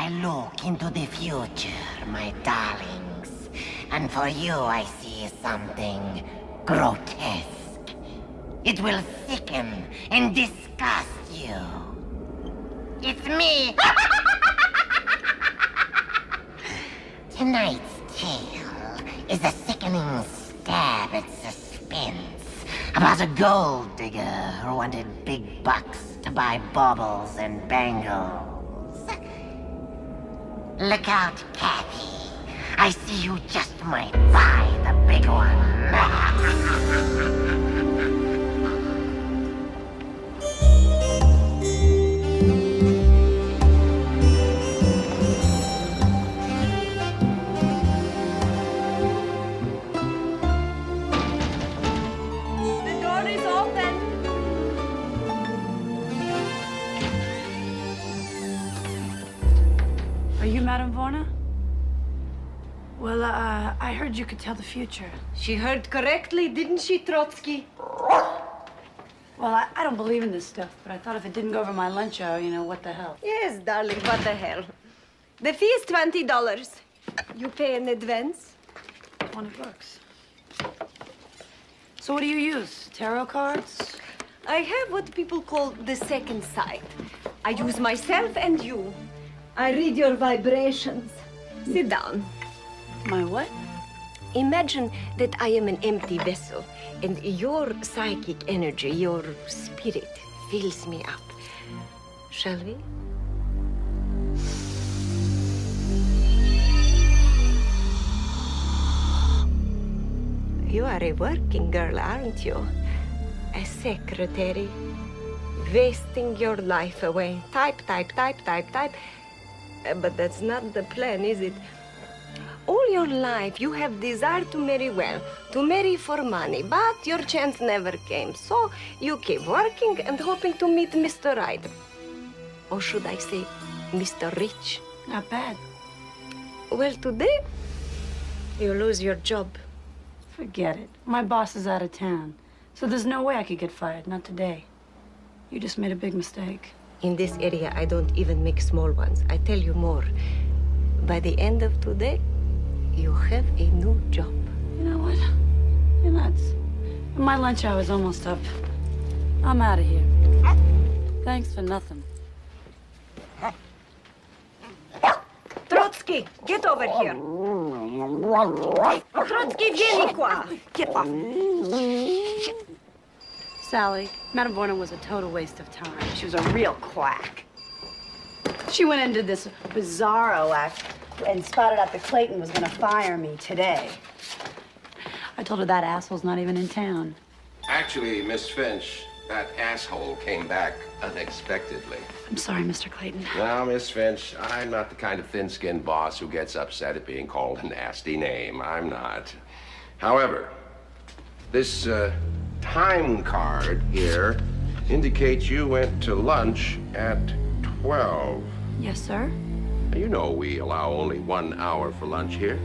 I look into the future, my darlings. And for you, I see something grotesque. It will sicken and disgust you. It's me! Tonight's tale is a sickening stab at suspense about a gold digger who wanted big bucks to buy baubles and bangles. Look out, Kathy. I see you just might buy the big one. Are you Madame Vorna? Well, I heard you could tell the future. She heard correctly, didn't she, Trotsky? Well, I don't believe in this stuff, but I thought if it didn't go over my lunch hour, you know, what the hell? Yes, darling, what the hell. The fee is $20. You pay in advance? $20. So what do you use? Tarot cards? I have what people call the second sight. I use myself and you. I read your vibrations. Sit down. My what? Imagine that I am an empty vessel, and your psychic energy, your spirit, fills me up. Shall we? You are a working girl, aren't you? A secretary. Wasting your life away. Type, type, type, type, type. But that's not the plan, is it? All your life, you have desired to marry well, to marry for money, but your chance never came. So you keep working and hoping to meet Mr. Right. Or should I say, Mr. Rich? Not bad. Well, today, you lose your job. Forget it. My boss is out of town, so there's no way I could get fired. Not today. You just made a big mistake. In this area, I don't even make small ones. I tell you more. By the end of today, you have a new job. You know what? You're nuts. My lunch hour is almost up. I'm out of here. Thanks for nothing. Trotsky, get over here. Trotsky, vieni qua. Get off. Sally, Madame Vorna was a total waste of time. She was a real quack. She went into this bizarro act and spotted out that Clayton was gonna fire me today. I told her that asshole's not even in town. Actually, Miss Finch, that asshole came back unexpectedly. I'm sorry, Mr. Clayton. Now, Miss Finch, I'm not the kind of thin-skinned boss who gets upset at being called a nasty name. I'm not. However, this, time card here indicates you went to lunch at 12. Yes, sir? You know we allow only 1 hour for lunch here.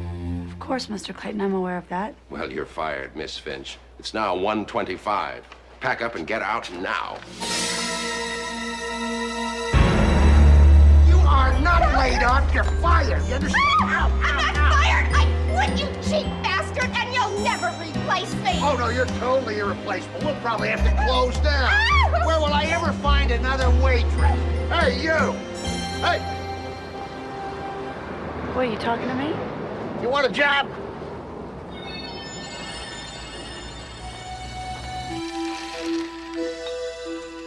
Of course, Mr. Clayton, I'm aware of that. Well, you're fired, Miss Finch. It's now 1:25. Pack up and get out now. You are not laid off, you're fired. You understand? I'm not fired! I quit, you cheap bastard, and you'll never replace me! Oh, no, you're totally irreplaceable. We'll probably have to close down. Where will I ever find another waitress? Hey, you! Hey, Wait, you talking to me? you want a job?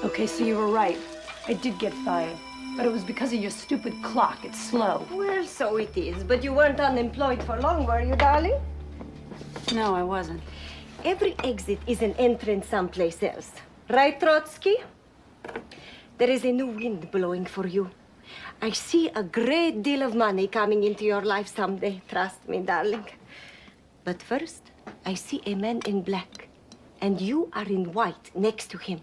Okay, so you were right. I did get fired. But it was because of your stupid clock. It's slow. Well, so it is. But you weren't unemployed for long, were you, darling? No, I wasn't. Every exit is an entrance someplace else. Right, Trotsky? There is a new wind blowing for you. I see a great deal of money coming into your life someday. Trust me, darling. But first, I see a man in black. And you are in white next to him.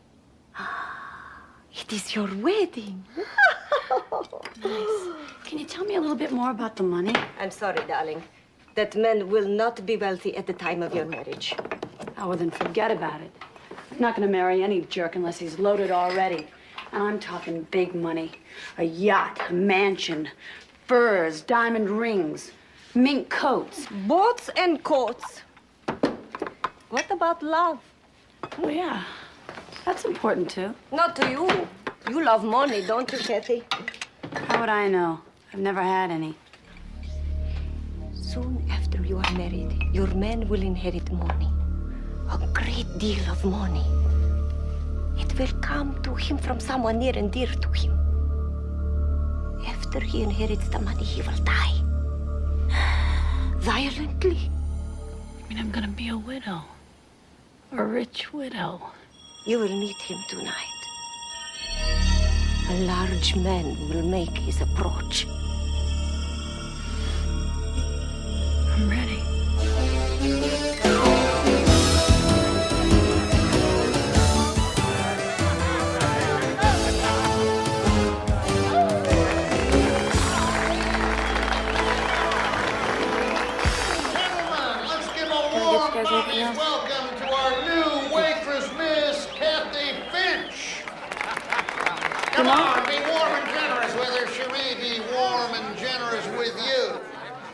It is your wedding. Nice. Can you tell me a little bit more about the money? I'm sorry, darling. That man will not be wealthy at the time of your marriage. Oh, well, then forget about it. I'm not going to marry any jerk unless he's loaded already. And I'm talking big money. A yacht, a mansion, Furs, diamond rings, mink coats. Boats and coats. What about love? Oh, yeah. That's important, too. Not to you. You love money, don't you, Kathy? How would I know? I've never had any. Soon after you are married, your man will inherit money. A great deal of money. It will come to him from someone near and dear to him. After he inherits the money, he will die. Violently. I mean, I'm gonna be a widow. A rich widow. You will meet him tonight. A large man will make his approach. I'm ready. Welcome to our new waitress, Miss Kathy Finch. Come on, be warm and generous with her. Cherie, be warm and generous with you.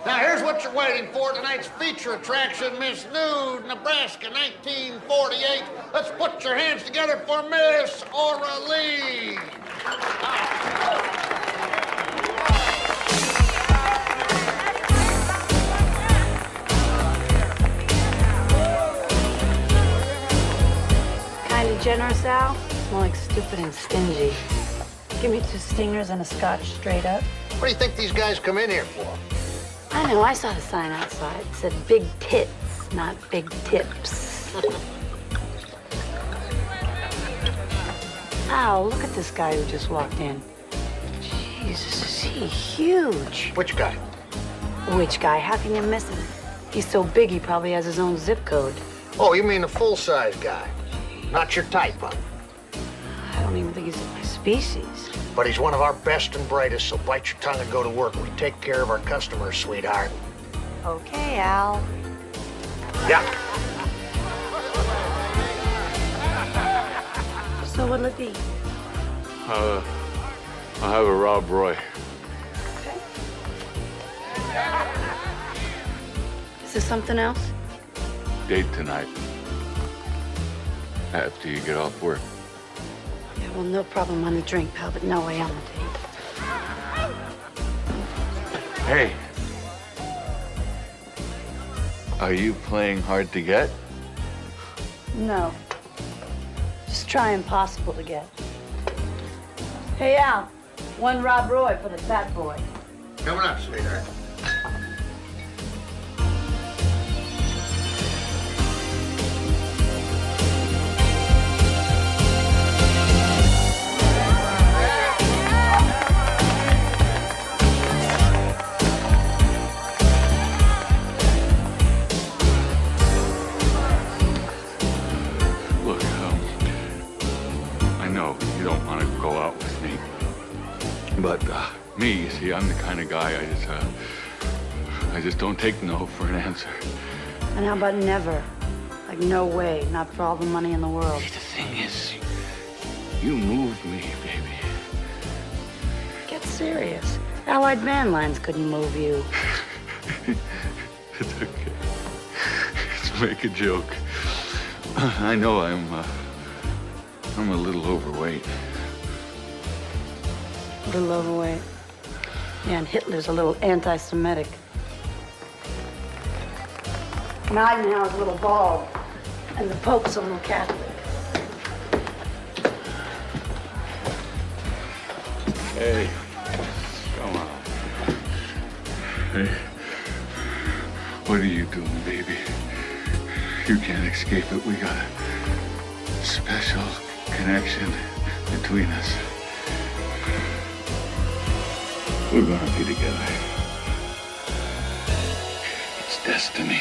Now, here's what you're waiting for. Tonight's feature attraction, Miss Nude, Nebraska, 1948. Let's put your hands together for Miss Aura Lee. Generous, Al? More like stupid and stingy. Give me 2 stingers and a scotch straight up. What do you think these guys come in here for? I know, I saw the sign outside. It said big tits, not big tips. Al, look at this guy who just walked in. Jesus, is he huge? Which guy? Which guy? How can you miss him? He's so big, he probably has his own zip code. Oh, you mean the full-size guy? Not your type, huh? I don't even think he's in my species. But he's one of our best and brightest, so bite your tongue and go to work. We take care of our customers, sweetheart. Okay, Al. Yeah. So what'll it be? I'll have a Rob Roy. Okay. Is there something else? Date tonight. After you get off work. Yeah, well, no problem on the drink, pal, but no way on the date. Hey. Are you playing hard to get? No. Just try impossible to get. Hey, Al. 1 Rob Roy for the fat boy. Coming up, sweetheart. But me, you see, I'm the kind of guy I just don't take no for an answer. And how about never? Like, no way, not for all the money in the world. See, the thing is, you moved me, baby. Get serious. Allied Van Lines couldn't move you. It's okay. Let's make a joke. I know I'm a little overweight. A little overweight. Yeah, and Hitler's a little anti-Semitic. And Eisenhower's a little bald. And the Pope's a little Catholic. Hey, come on. Hey, what are you doing, baby? You can't escape it. We got a special connection between us. We're gonna be together. It's destiny.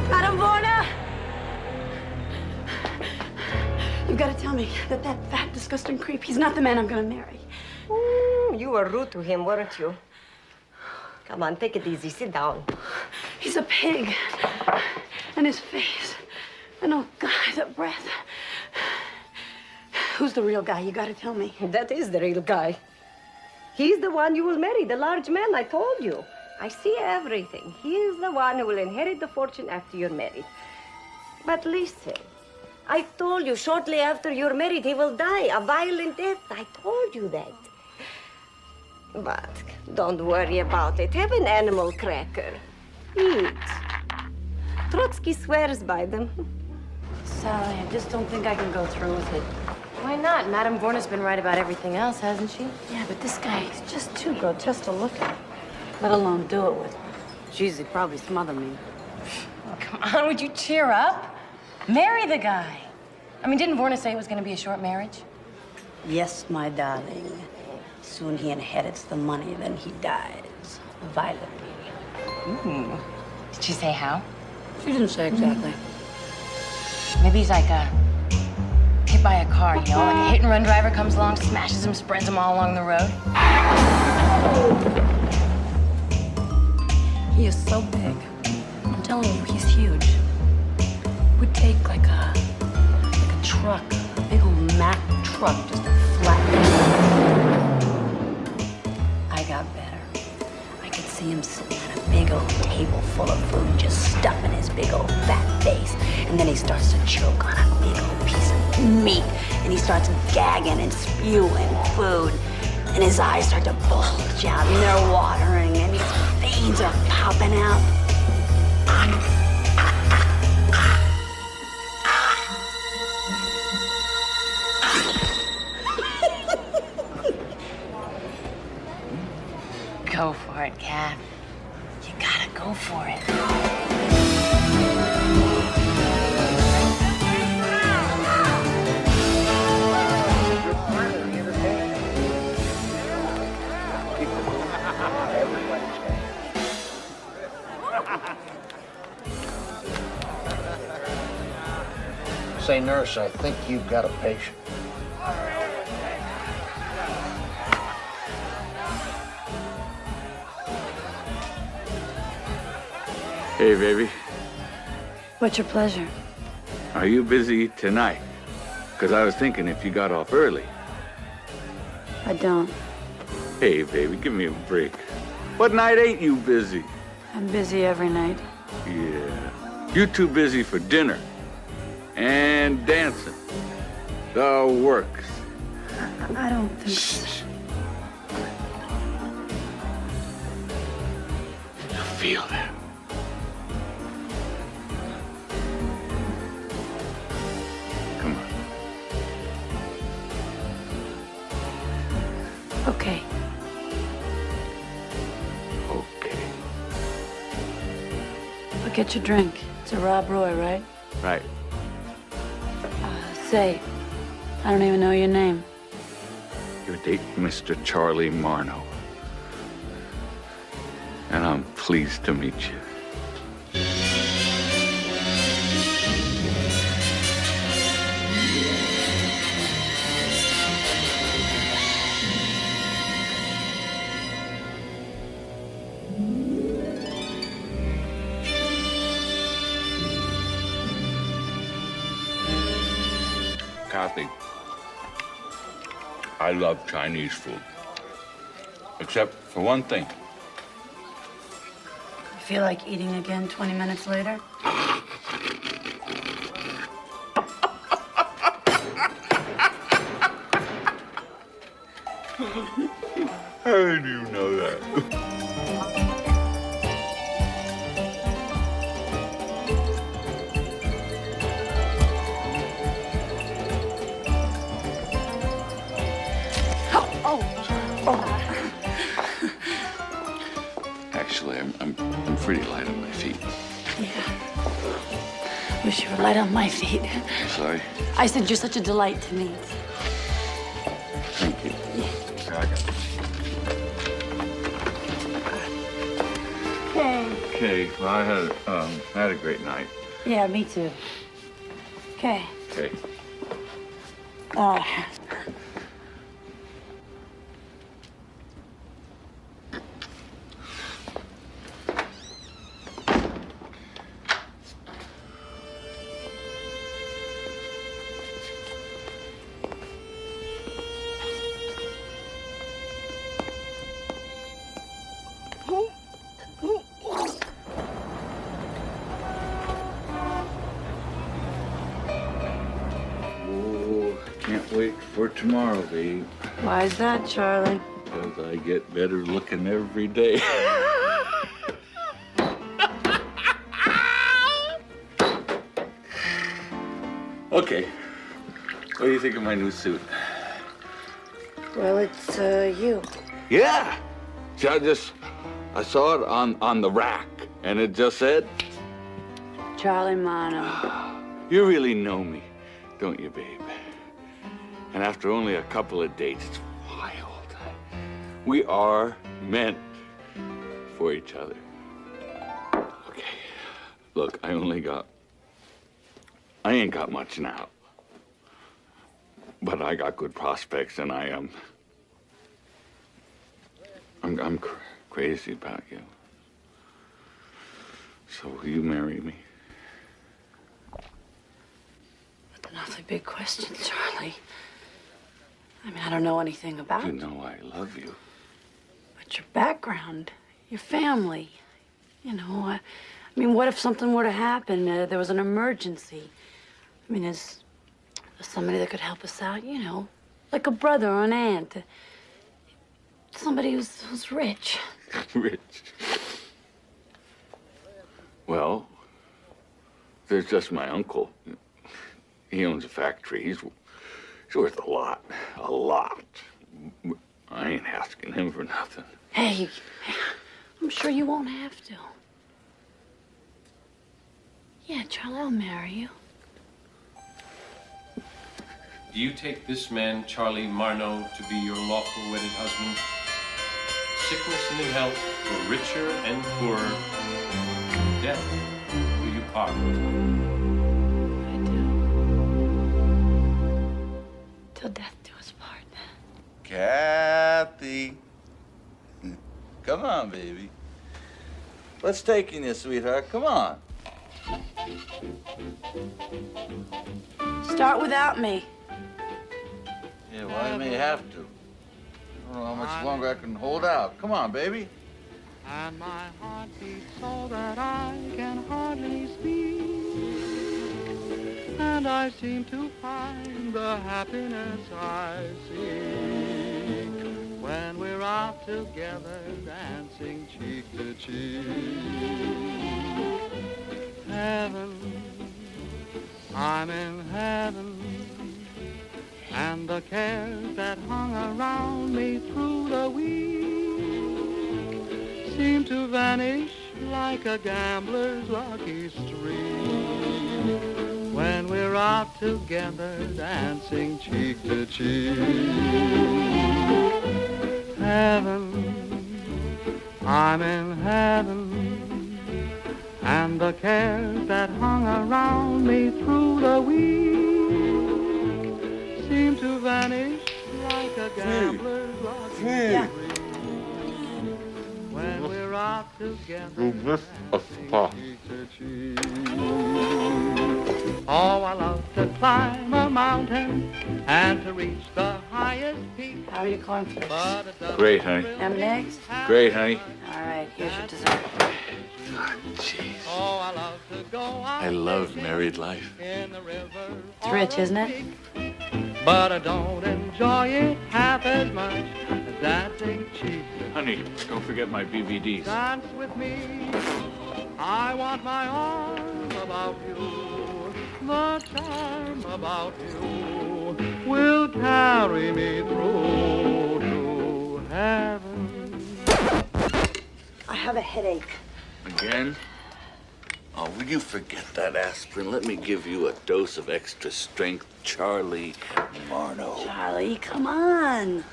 Madam Warner! You've got to tell me that fat, disgusting creep, he's not the man I'm gonna marry. You were rude to him, weren't you? Come on, take it easy. Sit down. He's a pig. And his face. And oh, God, the breath. Who's the real guy? You gotta tell me. That is the real guy. He's the one you will marry, the large man, I told you. I see everything. He is the one who will inherit the fortune after you're married. But listen, I told you shortly after you're married, he will die a violent death. I told you that. But don't worry about it. Have an animal cracker. Eat. Trotsky swears by them. Sally, I just don't think I can go through with it. Why not? Madame Vorna's been right about everything else, hasn't she? Yeah, but this guy is just too grotesque to look at. Let alone do it with. Jeez, he'd probably smother me. Oh, come on, would you cheer up? Marry the guy. I mean, didn't Vorna say it was going to be a short marriage? Yes, my darling. Soon he inherits the money, then he dies. Violently. Did she say how? She didn't say exactly. Maybe he's like hit by a car, you know? Like a hit-and-run driver comes along, smashes him, spreads him all along the road. He is so big. I'm telling you, he's huge. Would take like a truck, a big old Mack truck, just to flatten it. I got better. I could see him sitting at a big old table full of food, just stuffing his big old fat face. And then he starts to choke on a big old piece of meat. And he starts gagging and spewing food. And his eyes start to bulge out, and they're watering, and his veins are popping out. Go for it, Kat. You gotta go for it. Say, nurse, I think you've got a patient. Hey, baby. What's your pleasure? Are you busy tonight? Because I was thinking if you got off early. I don't. Hey, baby, give me a break. What night ain't you busy? I'm busy every night. Yeah. You too busy for dinner and dancing. The works. I don't think so. I feel that. Come on. Okay. Okay. I'll get you a drink. It's a Rob Roy, right? Right. Say, I don't even know your name. You're dating Mr. Charlie Marno. And I'm pleased to meet you. Kathy, I love Chinese food. Except for one thing. You feel like eating again 20 minutes later? How do you know that? Actually, I'm pretty light on my feet. Yeah. Wish you were light on my feet. Sorry. I said you're such a delight to meet. Thank you. Yeah, I got this. Okay. Okay. Well, I had a great night. Yeah, me too. Okay. Okay. wait for tomorrow, babe. Why is that, Charlie? Because I get better looking every day. Okay. What do you think of my new suit? Well, it's, you. Yeah. See, I saw it on the rack, and it just said, Charlie Mano. you really know me, don't you, babe? And after only a couple of dates, it's wild. We are meant for each other. Okay. Look, I ain't got much now. But I got good prospects, and I'm crazy about you. So will you marry me? That's an awfully big question, Charlie. I mean, I don't know anything about You know I love you. But your background, your family, you know, I mean, what if something were to happen? There was an emergency. I mean, is somebody that could help us out, you know, like a brother or an aunt. Somebody who's rich. Rich. Well, there's just my uncle. He owns a factory. He's worth a lot. A lot. I ain't asking him for nothing. Hey, I'm sure you won't have to. Yeah, Charlie, I'll marry you. Do you take this man, Charlie Marno, to be your lawful wedded husband? Sickness and in health, for richer and poorer, death will you part. I do. Till death do us part. Kathy. Come on, baby. Let's take you, sweetheart. Come on. Start without me. Yeah, well, I may have to. I don't know how much longer I can hold out. Come on, baby. And my heart beats so that I can hardly speak. And I seem to find the happiness I seek when we're out together dancing cheek to cheek. Heaven, I'm in heaven. And the cares that hung around me through the week seem to vanish like a gambler's lucky streak when we're out together dancing cheek to cheek. Heaven, I'm in heaven, and the cares that hung around me through the week seem to vanish like a gambler's lucky streak when we're out together dancing cheek to cheek. Oh, I love to climb a mountain and to reach the highest peak. How are your cornflakes? Great, honey. Ham and eggs? Great, honey. All right, here's your dessert. Oh, jeez. Oh, I love to go out I love married life. in the river. It's rich, isn't it? But I don't enjoy it half as much as dancing cheek to cheek. Honey, don't forget my BVDs. Dance with me. I want my arm about you. The charm about you will carry me through to heaven. I have a headache. Again? Oh, will you forget that aspirin? Let me give you a dose of extra strength, Charlie Marno. Charlie, come on.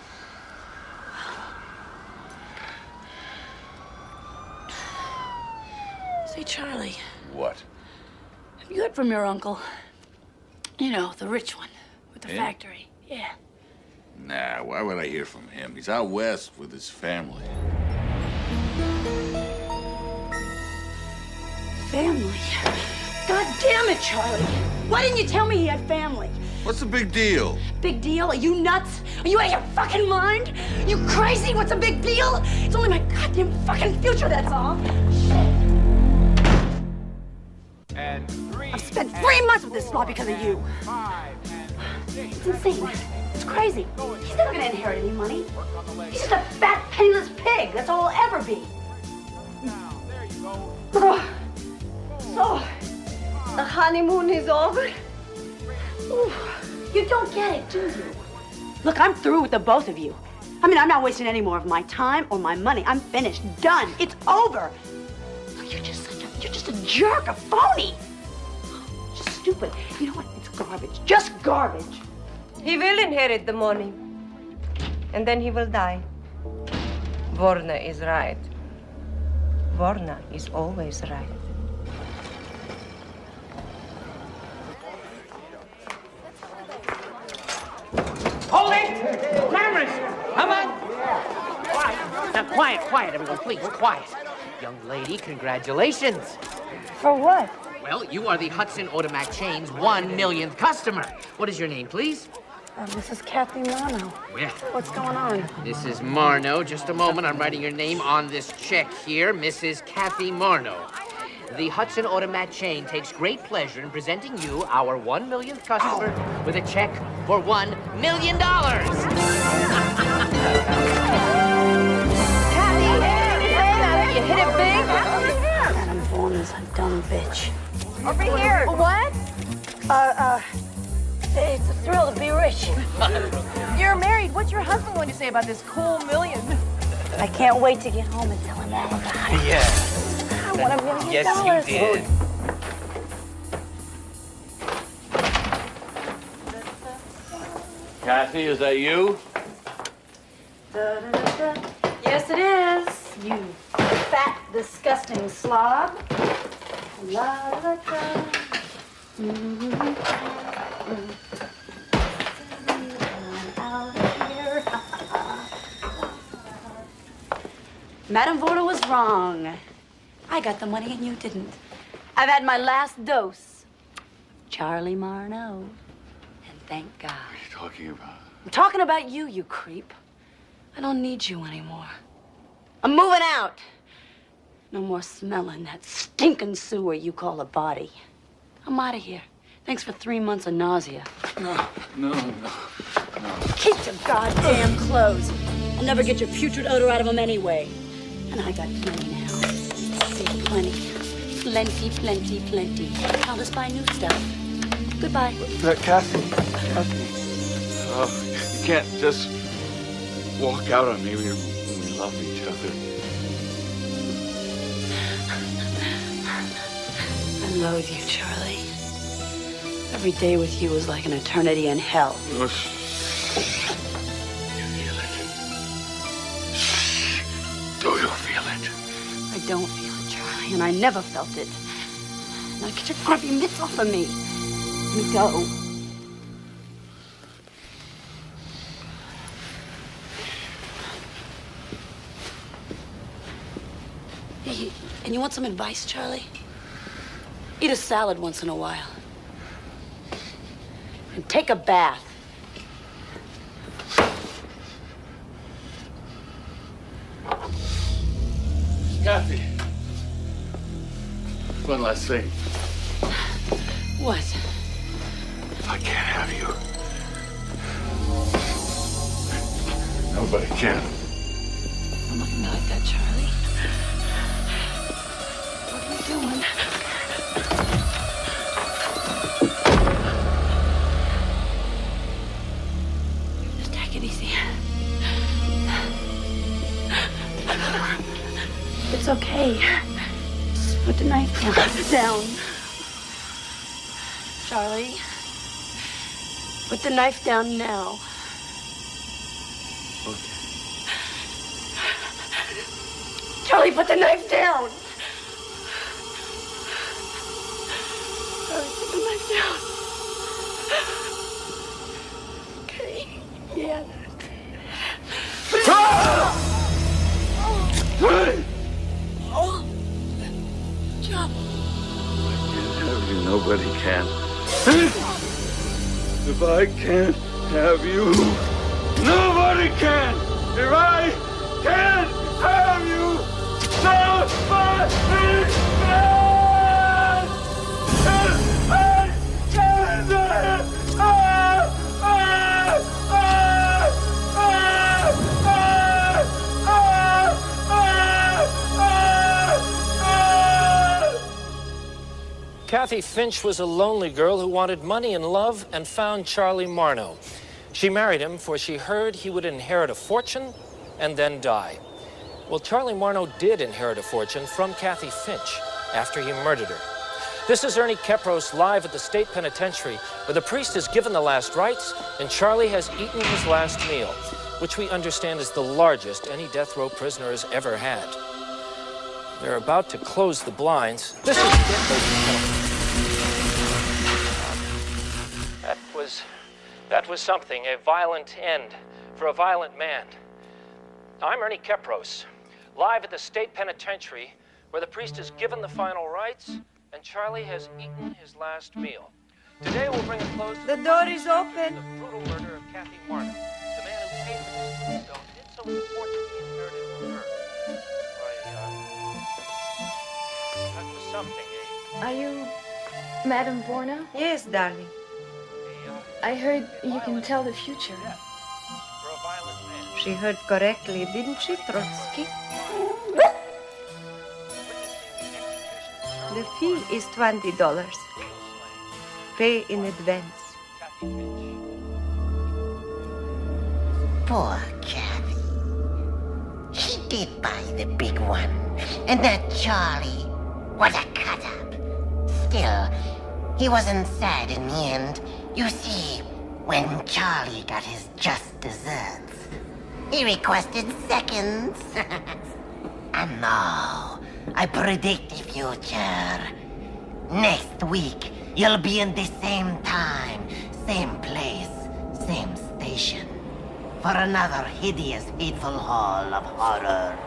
Say, Charlie, What? have you heard from your uncle? You know, the rich one with the Him? factory. Yeah. Nah, why would I hear from him? He's out west with his family. Family. God damn it, Charlie. Why didn't you tell me he had family? What's the big deal? Big deal? Are you nuts? Are you out of your fucking mind? You crazy? What's a big deal? It's only my goddamn fucking future, that's all. Shit. And 3. I've spent 3 months with this law because of you. 5 and It's insane. It's crazy. He's never gonna inherit any money. He's just a fat, penniless pig. That's all he'll ever be. So, the honeymoon is over? Ooh, you don't get it, do you? Look, I'm through with the both of you. I mean, I'm not wasting any more of my time or my money. I'm finished. Done. It's over. Look, you're just a jerk, a phony. Just stupid. You know what? It's garbage. Just garbage. He will inherit the money. And then he will die. Vorna is right. Vorna is always right. Hold it! Cameras! Come on! Quiet. Now, quiet, everyone, please, quiet. Young lady, congratulations. For what? Well, you are the Hudson Automac chain's 1 millionth customer. What is your name, please? This is Kathy Marno. Well, What's going on? this is Marno. Just a moment, I'm writing your name on this check here, Mrs. Kathy Marno. The Hudson Automat chain takes great pleasure in presenting you, our 1 millionth customer, with a check for $1 million. You hit it big? Madam Vaughn is a dumb bitch. Over here. What? It's a thrill to be rich. You're married. What's your husband going to say about this cool million? I can't wait to get home and tell him all about it. Yeah. I want $1 million. Yes, you did. Kathy, is that you? Yes, it is. You fat, disgusting slob. La, la, la. Out here. Madame Vorta was wrong. I got the money and you didn't. I've had my last dose. Charlie Marno. And thank God. What are you talking about? I'm talking about you, you creep. I don't need you anymore. I'm moving out. No more smelling that stinking sewer you call a body. I'm out of here. Thanks for 3 months of nausea. No. Keep your goddamn clothes. I'll never get your putrid odor out of them anyway. And I got plenty now. See, plenty. Plenty. I'll just buy new stuff. Goodbye. Kathy. Oh, you can't just walk out on me. We love each other. I loathe you, Charlie. Every day with you is like an eternity in hell. Oh, you feel it? Do you feel it? I don't feel it, Charlie, and I never felt it. Now get your grubby mitts off of me. Let me go. Hey, and you want some advice, Charlie? Eat a salad once in a while. And take a bath. Kathy. One last thing. What? I can't have you. Nobody can. I'm not gonna like that, Charlie. What are you doing? Just take it easy. It's okay. Just put the knife down. Charlie, put the knife down now. Charlie, put the knife down. Charlie, put the knife down. Okay. Yeah. Jump. I can't have you. Nobody can. If I can't have you, nobody can. If I can't have you, nobody can. I can't. Kathy Finch was a lonely girl who wanted money and love and found Charlie Marno. She married him for she heard he would inherit a fortune and then die. Well, Charlie Marno did inherit a fortune from Kathy Finch after he murdered her. This is Ernie Kepros live at the state penitentiary, where the priest is given the last rites and Charlie has eaten his last meal, which we understand is the largest any death row prisoner has ever had. They're about to close the blinds. This is it, ladies and gentlemen. That was something, a violent end for a violent man. I'm Ernie Kepros, live at the state penitentiary, where the priest is given the final rites and Charlie has eaten his last meal. Today we'll bring a close to The door is open. the brutal murder of Kathy Marno. The man who paid for this tombstone did so with the fortune he inherited from her. That was something, Are you Madame Vorna? Yes, darling. I heard you can tell the future. for a violent man. She heard correctly, didn't she, Trotsky? The fee is $20. Pay in advance. Poor Kathy. She did buy the big one. And that Charlie, what a cut-up. Still, he wasn't sad in the end. You see, when Charlie got his just desserts, he requested seconds. And now, I predict the future. Next week, you'll be in the same time, same place, same station, for another hideous, hateful haul of horror.